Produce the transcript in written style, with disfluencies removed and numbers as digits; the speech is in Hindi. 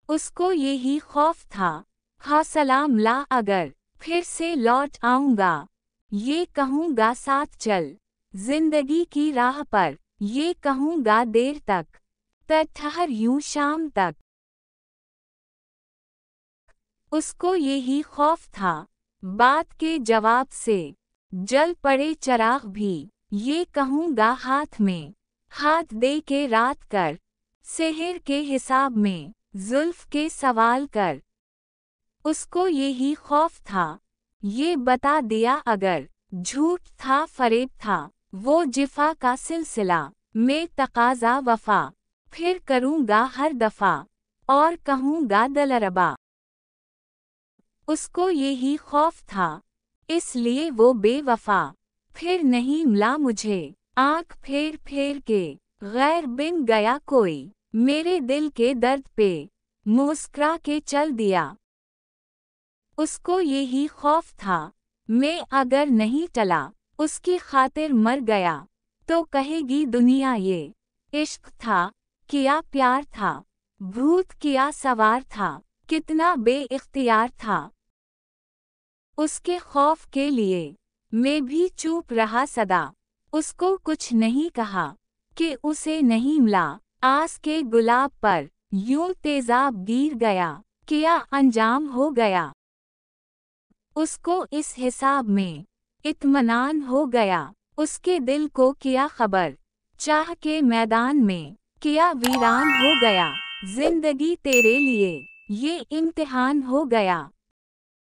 उसको यही खौफ था, हाँ सलाम ला अगर फिर से लौट आऊंगा, ये कहूंगा साथ चल जिंदगी की राह पर, ये कहूंगा देर तक ठहर यूं शाम तक। उसको यही खौफ था, बात के जवाब से जल पड़े चिराग भी, ये कहूंगा हाथ में हाथ दे के रात कर, सेहर के हिसाब में जुल्फ के सवाल कर। उसको यही खौफ था, ये बता दिया अगर झूठ था फरेब था वो जिफा का सिलसिला, मैं तकाजा वफा फिर करूंगा हर दफा और कहूंगा दलरबा। उसको यही खौफ था, इसलिए वो बेवफा फिर नहीं मिला मुझे, आंख फेर फेर के गैर बिन गया कोई, मेरे दिल के दर्द पे मुस्कुरा के चल दिया। उसको यही खौफ था, मैं अगर नहीं टला उसकी खातिर मर गया, तो कहेगी दुनिया ये इश्क था, किया प्यार था, भूत किया सवार था, कितना बेइख्तियार था। उसके खौफ के लिए मैं भी चुप रहा सदा, उसको कुछ नहीं कहा कि उसे नहीं मिला आस के गुलाब पर, यूं तेजाब गिर गया, किया अंजाम हो गया। उसको इस हिसाब में इत्मीनान हो गया, उसके दिल को किया खबर, चाह के मैदान में किया वीरान हो गया, जिंदगी तेरे लिए ये इम्तिहान हो गया।